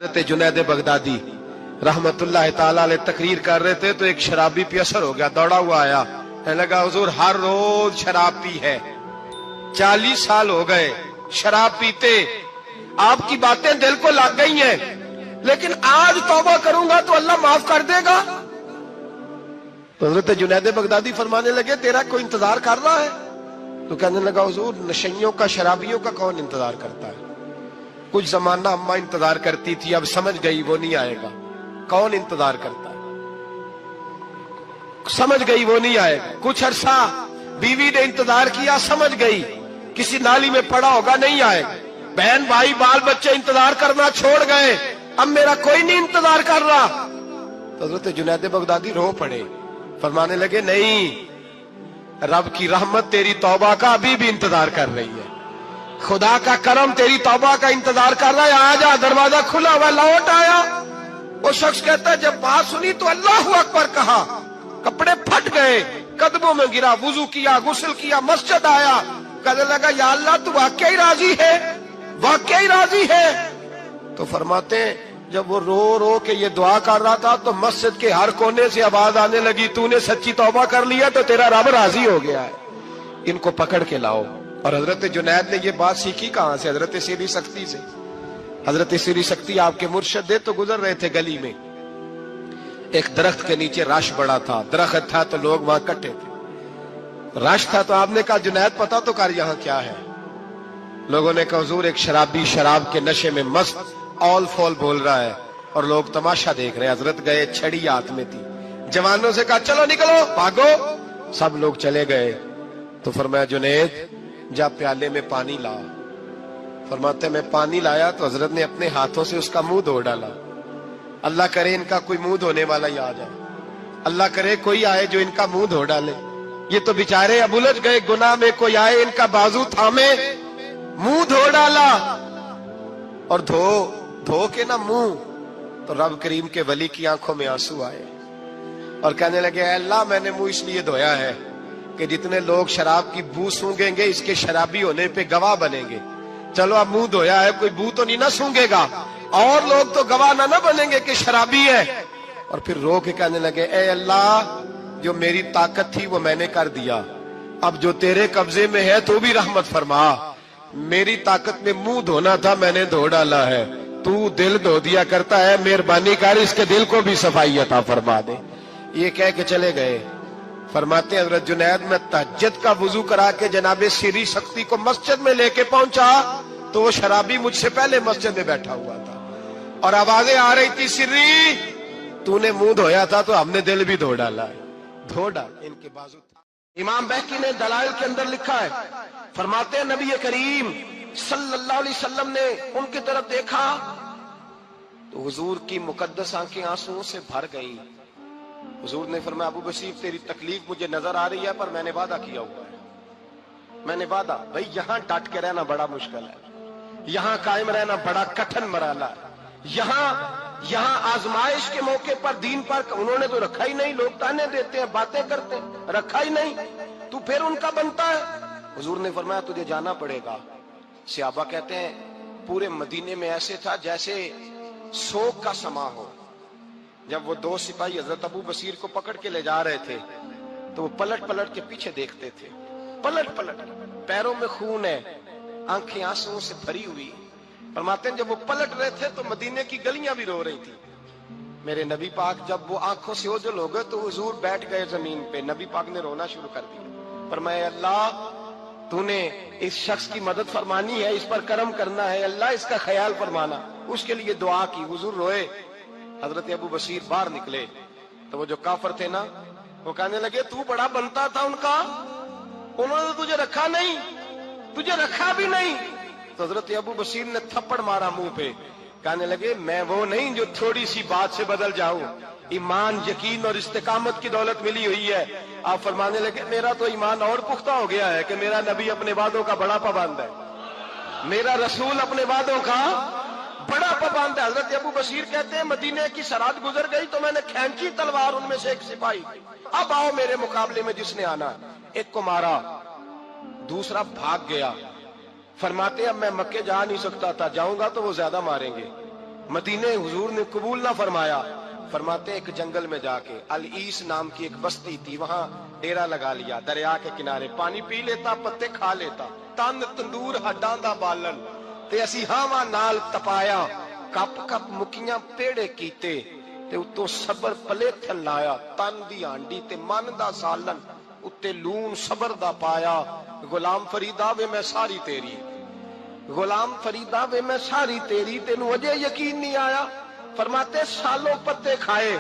حضرت جنید بغدادی रहमतुल्लाह ताला अलैह तकरीर कर रहे थे तो एक शराबी पे असर हो गया, दौड़ा हुआ आया, कहने लगा हुजूर हर रोज शराब पी है, 40 साल हो गए शराब पीते, आपकी बातें दिल को लग गई हैं, लेकिन आज तौबा करूंगा तो अल्लाह माफ कर देगा। तो हजरत जुनैद बगदादी फरमाने लगे तेरा कोई इंतजार कर रहा है? तो कहने लगा हुजूर नशइयों का शराबियों का कौन इंतजार करता है, कुछ जमाना अम्मा इंतजार करती थी, अब समझ गई वो नहीं आएगा। कौन इंतजार करता है, समझ गई वो नहीं आएगा। कुछ अरसा बीवी ने इंतजार किया, समझ गई किसी नाली में पड़ा होगा, नहीं आएगा। बहन भाई बाल बच्चे इंतजार करना छोड़ गए, अब मेरा कोई नहीं इंतजार कर रहा। तो हज़रत जुनैद बगदादी रो पड़े, फरमाने लगे नहीं, रब की रहमत तेरी तौबा का अभी भी इंतजार कर रही है, खुदा का करम तेरी तौबा का इंतजार कर रहा है, आजा, दरवाजा खुला हुआ, लौट आया। वो शख्स कहता है जब बात सुनी तो अल्लाहु अकबर कहा, कपड़े फट गए, कदमों में गिरा, वुजू किया, गुस्ल किया, मस्जिद आया, कहने लगा या अल्लाह तू वाकई राजी है, वाकई राजी है। तो फरमाते जब वो रो रो के ये दुआ कर रहा था तो मस्जिद के हर कोने से आवाज आने लगी, तूने सच्ची तौबा कर लिया तो तेरा रब राजी हो गया है, इनको पकड़ के लाओ। और हजरत जुनैद ने ये बात सीखी कहां से? हजरत सीरी सख्ती से। हजरत सीरी सख्ती आपके मुर्शद तो गुजर रहे थे गली में, एक दरख्त के नीचे रश बड़ा था, दरख्त था तो लोग वहां इकट्ठे थे, रश था तो आपने कहा जुनैद पता तो कर यहाँ क्या है। लोगों ने कहा हुजूर एक शराबी शराब के नशे में मस्त ऑल फॉल बोल रहा है और लोग तमाशा देख रहे हैं। हजरत गए, छड़ी हाथ में थी, जवानों से कहा चलो निकलो भागो, सब लोग चले गए। तो फरमाया जुनैद जा प्याले में पानी ला। फरमाते मैं पानी लाया तो हजरत ने अपने हाथों से उसका मुंह धो डाला। अल्लाह करे इनका कोई मुंह धोने वाला ही आ जाए, अल्लाह करे कोई आए जो इनका मुंह धो डाले। ये तो बेचारे अब उलझ गए गुनाह में, कोई आए इनका बाजू थामे, मुंह धो डाला। और धो के ना मुंह, तो रब करीम के वली की आंखों में आंसू आए और कहने लगे अल्लाह मैंने मुंह इसलिए धोया है कि जितने लोग शराब की बू सूंघेंगे इसके शराबी होने पे गवाह बनेंगे। चलो अब मुंह धोया है, कोई बू तो नहीं ना सूंघेगा, और लोग तो गवाह ना बनेंगे कि शराबी है। और फिर रो के कहने लगे ए अल्लाह जो मेरी ताकत थी वो मैंने कर दिया, अब जो तेरे कब्जे में है तो भी रहमत फरमा। मेरी ताकत में मुंह धोना था, मैंने धो डाला है, तू दिल धो दिया करता है, मेहरबानी कर इसके दिल को भी सफाई अता फरमा दे। ये कह के चले गए। फरमाते हजरत जुनैद में तहज्जुद का वुजू करा के जनाबे सीरी सख्ती को मस्जिद में लेके पहुंचा तो वो शराबी मुझसे पहले मस्जिद में बैठा हुआ था और आवाजें आ रही थी, सिर्री तूने मुंह धोया था तो हमने दिल भी धो डाला है, धो डाल इनके बाजू। इमाम बैकी ने दलाइल के अंदर लिखा है, फरमाते नबी करीम सल्लल्लाहु अलैहि वसल्लम ने उनकी तरफ देखा तो हुजूर की मुकद्दस आंखें आंसुओं से भर गई। हुजूर ने फरमाया अबू बशीर तेरी तकलीफ मुझे नजर आ रही है पर मैंने वादा किया हुआ है, मैंने वादा, भाई यहाँ डट के रहना बड़ा मुश्किल है, यहाँ कायम रहना बड़ा कठिन मराला है, यहाँ आजमाइश के मौके पर दीन पर उन्होंने तो रखा ही नहीं, लोग ताने देते हैं बातें करते हैं, रखा ही नहीं, तू फिर उनका बनता है। हुजूर ने फरमाया तुझे जाना पड़ेगा। सहाबा कहते हैं पूरे मदीने में ऐसे था जैसे शोक का समा हो। जब वो दो सिपाही हजरत अबू बशीर को पकड़ के ले जा रहे थे तो वो पलट पलट के पीछे देखते थे, पलट पलट, पैरों में खून है, आंखें आंसुओं से भरी हुई। फरमाते हैं जब वो पलट रहे थे तो मदीने की गलियां भी रो रही थी। मेरे नबी पाक जब वो आंखों से ओझल हो गए तो हुजूर बैठ गए जमीन पे, नबी पाक ने रोना शुरू कर दिया। फरमाया अल्लाह तूने इस शख्स की मदद फरमानी है, इस पर करम करना है, अल्लाह इसका ख्याल फरमाना। उसके लिए दुआ की, हुजूर रोए। हजरत अबू बशीर बाहर निकले तो वो जो काफर थे ना वो कहने लगे तू बड़ा बनता था उनका, उन्होंने तुझे रखा नहीं, तुझे रखा भी नहीं। तो हजरत अबू बशीर ने थप्पड़ मारा मुंह पे, कहने लगे मैं वो नहीं जो थोड़ी सी बात से बदल जाऊं, ईमान यकीन और इस्तिकामत की दौलत मिली हुई है। आप फरमाने लगे मेरा तो ईमान और पुख्ता हो गया है कि मेरा नबी अपने वादों का बड़ा पाबंद है, मेरा रसूल अपने वादों का बड़ा पाबंद है। हजरत अबू बशीर कहते हैं मदीने की सरहद गुजर गई तो मैंने खींची तलवार, उनमें से एक सिपाही अब आओ मेरे मुकाबले में जिसने आना, एक को मारा, दूसरा भाग गया। फरमाते अब मैं मक्के जा नहीं सकता था, जाऊंगा तो वो ज्यादा मारेंगे, मदीने हुजूर ने कबूल ना फरमाया। फरमाते एक जंगल में जाके अल-ईस नाम की एक बस्ती थी, वहां डेरा लगा लिया, दरिया के किनारे पानी पी लेता, पत्ते खा लेता, तन तंदूर हड्डां दा बालन ते असी हावां नाल तपाया, कप कप मुकियां पेड़े कीते ते उत्तों सबर पलेथन लाया, तन दी हांडी ते मन दा सालन उत्ते लून सबर दा पाया। गुलाम फरीदा वे मैं सारी तेरी, गुलाम फरीदा वे मैं सारी तेरी, तेनू अजे यकीन नहीं आया। फरमाते सालों पत्ते खाए,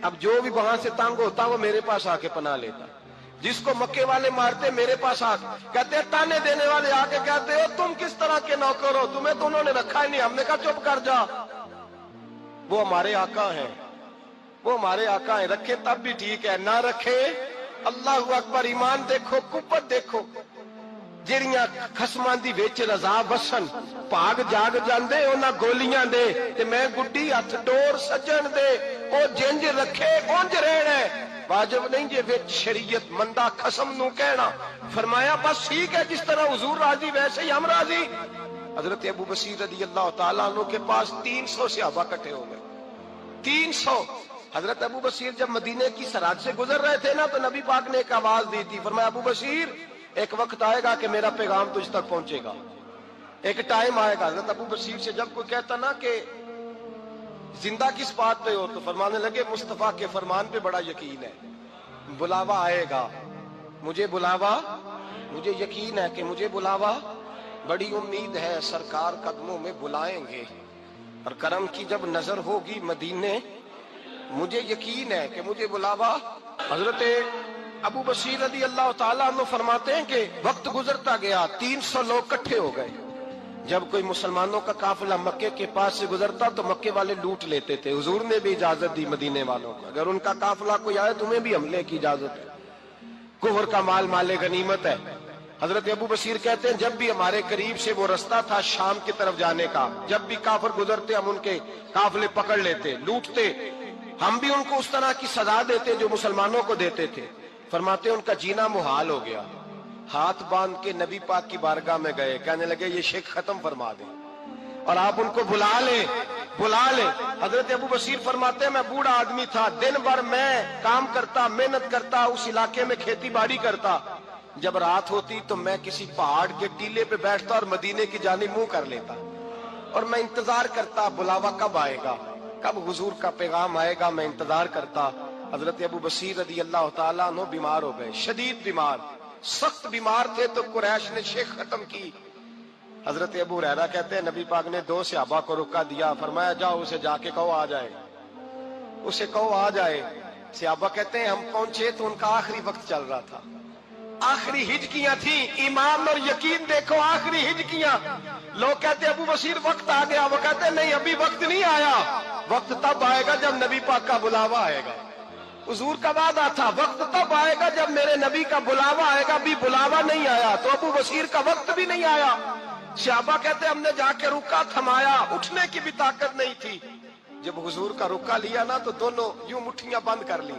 अब जो भी वहां से तंग होता वो मेरे पास आके पना लेता, जिसको मक्के वाले मारते मेरे पास आके कहते, ताने देने वाले आके कहते हो तुम किस तरह के नौकर हो, तुम्हें तो उन्होंने रखा ही नहीं। हमने कहा चुप कर जा, वो हमारे आका हैं, वो हमारे आका हैं, रखे तब भी ठीक है, ना रखे अल्लाह अकबर। ईमान देखो, कुव्वत देखो, ਜਿਹੜੀਆਂ ਖਸਮਾਂ ਦੀ ਵਿੱਚ ਰਜ਼ਾ ਵਸਣ, ਭਾਗ ਜਾਗ ਜਾਂਦੇ ਉਹਨਾਂ ਗੋਲੀਆਂ ਦੇ, ਤੇ ਮੈਂ ਗੁੱਡੀ ਹੱਥ ਡੋਰ ਸੱਜਣ ਦੇ, ਉਹ ਜਿੰਜ ਰੱਖੇ ਉੰਜ ਰਹਿਣਾ, ਵਾਜਬ ਨਹੀਂ ਜੇ ਵਿੱਚ ਸ਼ਰੀਅਤ ਮੰਦਾ ਖਸਮ ਨੂੰ ਕਹਿਣਾ। फरमाया बस ठीक है, जिस तरह हुजूर राजी वैसे ही हम राजी। हजरत अबू बसीर रदी अल्लाह तआला अन्हु के पास 300 सहाबा इकट्ठे हो गए, 300। हजरत अबू बसीर जब मदीने की सरहद से गुजर रहे थे ना, तो नबी पाक ने एक आवाज दी थी, फरमाया अबू बसीर एक वक्त आएगा कि मेरा पैगाम तुझ तक पहुंचेगा, एक टाइम आएगा। हजरत अबू बसीर से जब कोई कहता ना कि जिंदा किस बात पे हो, तो फरमाने लगे मुस्तफा के फरमान पे बड़ा यकीन है, बुलावा आएगा, मुझे बुलावा, मुझे यकीन है कि मुझे बुलावा, बड़ी उम्मीद है सरकार कदमों में बुलाएंगे, और करम की जब नजर होगी मदीने, मुझे यकीन है कि मुझे बुलावा। हजरत अबू बसीर रदी अल्लाह ताला अन्हु फरमाते हैं कि वक्त गुजरता गया, 300 लोग इकट्ठे हो गए। जब कोई मुसलमानों का काफिला मक्के के पास से गुजरता तो मक्के वाले लूट लेते थे। हुजूर ने भी इजाजत दी मदीने वालों को, अगर उनका काफिला कोई आए तुम्हें भी हमले की इजाजत है, कुफर का माल माले गनीमत है। हजरत अबू बसीर कहते हैं जब भी हमारे करीब से वो रास्ता था शाम की तरफ जाने का, जब भी काफिर गुजरते हम उनके काफिले पकड़ लेते, लूटते, हम भी उनको उस तरह की सजा देते जो मुसलमानों को देते थे। फरमाते उनका जीना मुहाल हो गया, हाथ बांध के नबी पाक की बारगाह में गए, कहने लगे ये शेख खत्म फरमा दे और आप उनको बुला ले, बुला ले। हजरत अबू बसीर फरमाते मैं बूढ़ा आदमी था, दिन भर मैं काम करता, मेहनत करता, उस इलाके में खेती बाड़ी करता, जब रात होती तो मैं किसी पहाड़ के टीले पे बैठता और मदीने की जानिब मुंह कर लेता, और मैं इंतजार करता बुलावा कब आएगा, कब हुजूर का पैगाम आएगा, मैं इंतजार करता। हजरत अबू बसीर रदी अल्लाह ताला अन्हु बीमार हो गए, शदीद बीमार, सख्त बीमार थे, तो कुरैश ने शेख खत्म की। हजरत अबू हुरैरा कहते हैं नबी पाक ने 2 सहाबा को रुका दिया, फरमाया जाओ उसे जाके कहो आ जाए, उसे कहो आ जाए। सहाबा कहते हैं हम पहुंचे तो उनका आखिरी वक्त चल रहा था, आखिरी हिजकियां थी, ईमान और यकीन देखो, आखिरी हिजकियां। लोग कहते अबू बसीर वक्त आ गया, वो कहते नहीं अभी वक्त नहीं आया, वक्त तब आएगा जब नबी पाक का बुलावा आएगा। हुजूर का वादा था वक्त तब आएगा जब मेरे नबी का बुलावा आएगा, अभी बुलावा नहीं आया, तो अबू बसीर का वक्त भी नहीं आया। सहाबा कहते हमने जाके रुका, थमाया, उठने की भी ताकत नहीं थी। जब हुजूर का रुका लिया ना तो दोनों यूं मुट्ठियां बंद कर ली,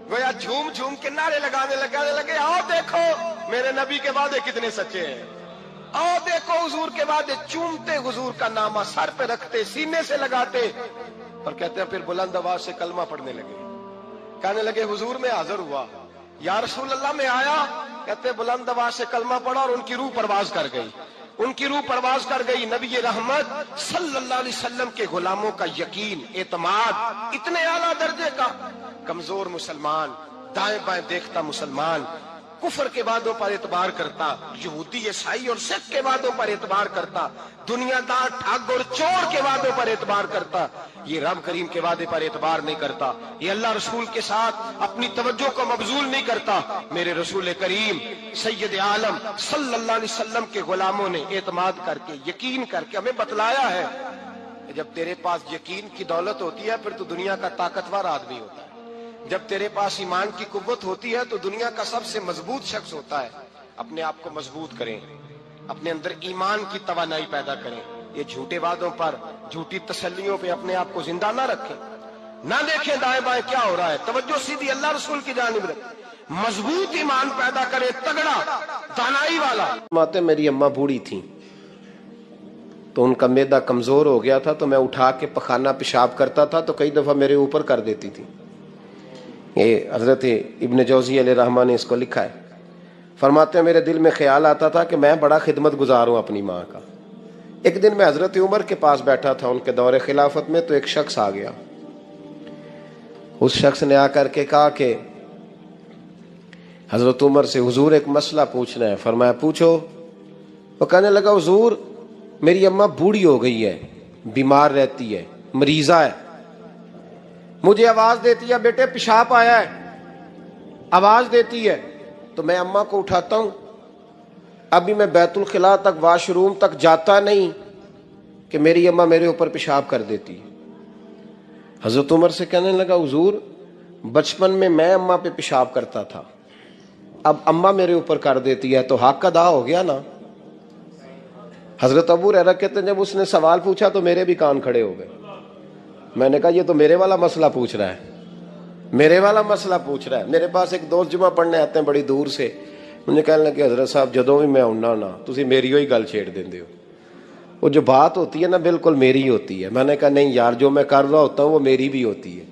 गोया झूम झूम के नारे लगाने लगे, आओ देखो मेरे नबी के वादे कितने सच्चे हैं, आओ देखो हुजूर के वादे। चूमते हुजूर का नामा सर पे रखते, सीने से लगाते, और कहते हैं फिर बुलंद आवाज से कलमा पढ़ने लगे, कहने लगे हुजूर में हाजिर हुआ, या रसूल अल्लाह में आया। कहते बुलंद आवाज से कलमा पढ़ा और उनकी रूह परवाज कर गई, उनकी रूह परवाज कर गई। नबी रहमत सल्लल्लाहु अलैहि वसल्लम के गुलामों का यकीन, एतमाद इतने आला दर्जे का, कमजोर मुसलमान, दाएं बाएं देखता मुसलमान, कुफर के वादों पर एतबार करता, यहूदी ईसाई और सिख के वादों पर एतबार करता, दुनियादार ठग और चोर के वादों पर एतबार करता, ये रब करीम के वादे पर एतबार नहीं करता, ये अल्लाह रसूल के साथ अपनी तवज्जो को मबजूल नहीं करता। मेरे रसूल करीम सैयद आलम सल्लल्लाहु अलैहि वसल्लम के गुलामों ने एतमाद करके, यकीन करके हमें बतलाया है कि जब तेरे पास यकीन की दौलत होती है फिर तो दुनिया का ताकतवर आदमी होता है, जब तेरे पास ईमान की कुव्वत होती है तो दुनिया का सबसे मजबूत शख्स होता है। अपने आप को मजबूत करें, अपने अंदर ईमान की तवानाई पैदा करें, ये झूठे वादों पर, झूठी तसल्लियों पे अपने आप को जिंदा ना रखें, ना देखें दाएं बाएं क्या हो रहा है, तवज्जो सीधी अल्लाह रसूल की जानिब रखें, मजबूत ईमान पैदा करें, तगड़ा दानाई वाला। माते मेरी अम्मा बूढ़ी थी, تو ان کا معدہ کمزور ہو گیا تھا، تو میں اٹھا کے پخانہ پیشاب کرتا تھا تو کئی دفعہ میرے اوپر کر دیتی تھی. یہ حضرت ابن جوزی علیہ رحمہ نے اس کو لکھا ہے. فرماتے ہیں میرے دل میں خیال آتا تھا کہ میں بڑا خدمت گزار ہوں اپنی ماں کا. ایک دن میں حضرت عمر کے پاس بیٹھا تھا ان کے دور خلافت میں، تو ایک شخص آ گیا. اس شخص نے آ کر کے کہا کہ حضرت عمر سے حضور ایک مسئلہ پوچھنا ہے. فرمایا پوچھو. وہ کہنے لگا حضور میری اماں بوڑھی ہو گئی ہے، بیمار رہتی ہے، مریضہ ہے، مجھے آواز دیتی ہے بیٹے پیشاب آیا ہے، آواز دیتی ہے تو میں اماں کو اٹھاتا ہوں. ابھی میں بیت الخلاء تک واش روم تک جاتا نہیں کہ میری اماں میرے اوپر پیشاب کر دیتی. حضرت عمر سے کہنے لگا حضور بچپن میں اماں پہ پیشاب کرتا تھا، اب اماں میرے اوپر کر دیتی ہے تو حق ادا ہو گیا نا. حضرت ابو ہریرہ کہتے ہیں جب اس نے سوال پوچھا تو میرے بھی کان کھڑے ہو گئے. میں نے کہا یہ تو میرے والا مسئلہ پوچھ رہا ہے، میرے والا مسئلہ پوچھ رہا ہے. میرے پاس ایک دوست جمعہ پڑھنے آتے ہیں بڑی دور سے، مجھے کہنے لگے حضرت صاحب جدوں بھی میں آنا نا تسی میری ہوئی گل چھیڑ دیندے ہو، وہ جو بات ہوتی ہے نا بالکل میری ہوتی ہے. میں نے کہا نہیں یار جو میں کر رہا ہوتا ہوں وہ میری بھی ہوتی ہے،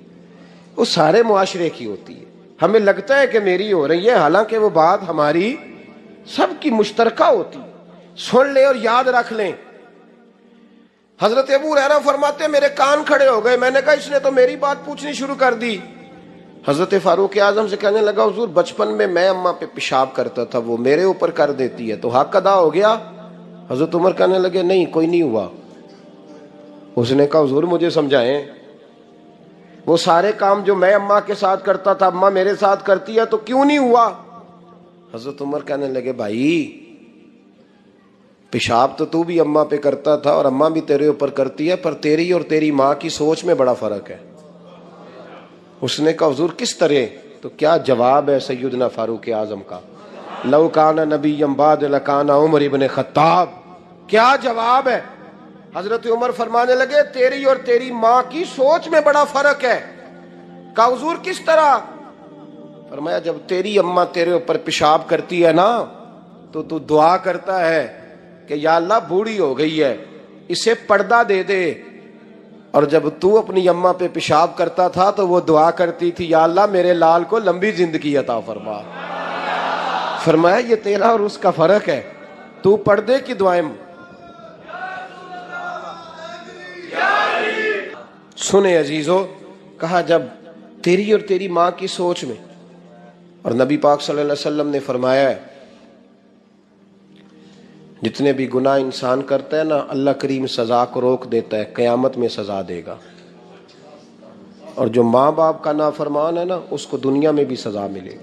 وہ سارے معاشرے کی ہوتی ہے. ہمیں لگتا ہے کہ میری ہو رہی ہے، حالانکہ وہ بات ہماری سب کی مشترکہ ہوتی ہے. سن لیں اور یاد رکھ لیں. حضرت ابو ہریرہ فرماتے ہیں میرے کان کھڑے ہو گئے. میں نے کہا اس نے تو میری بات پوچھنی شروع کر دی. حضرت فاروق اعظم سے کہنے لگا حضور بچپن میں اماں پہ پیشاب کرتا تھا، وہ میرے اوپر کر دیتی ہے تو حق ادا ہو گیا. حضرت عمر کہنے لگے نہیں کوئی نہیں ہوا. اس نے کہا حضور مجھے سمجھائیں وہ سارے کام جو میں اماں کے ساتھ کرتا تھا اماں میرے ساتھ کرتی ہے تو کیوں نہیں ہوا. حضرت عمر کہنے لگے بھائی پیشاب تو بھی اماں پہ کرتا تھا اور اماں بھی تیرے اوپر کرتی ہے، پر تیری اور تیری ماں کی سوچ میں بڑا فرق ہے. اس نے کہا حضور کس طرح؟ تو کیا جواب ہے سیدنا فاروق اعظم کا، لو کان نبی بعد لکان عمر ابن خطاب. کیا جواب ہے. حضرت عمر فرمانے لگے تیری اور تیری ماں کی سوچ میں بڑا فرق ہے. کہا حضور کس طرح؟ فرمایا جب تیری اماں تیرے اوپر پیشاب کرتی ہے نا تو تو دعا کرتا ہے کہ یا اللہ بوڑھی ہو گئی ہے اسے پردہ دے دے، اور جب تو اپنی اماں پہ پیشاب کرتا تھا تو وہ دعا کرتی تھی یا اللہ میرے لال کو لمبی زندگی عطا فرما. فرمایا یہ تیرا اور اس کا فرق ہے، تو پردے کی دعائیں. سنے عزیزو، کہا جب تیری اور تیری ماں کی سوچ میں، اور نبی پاک صلی اللہ علیہ وسلم نے فرمایا ہے جتنے بھی گناہ انسان کرتا ہے نا اللہ کریم سزا کو روک دیتا ہے، قیامت میں سزا دے گا. اور جو ماں باپ کا نافرمان ہے نا اس کو دنیا میں بھی سزا ملے گی.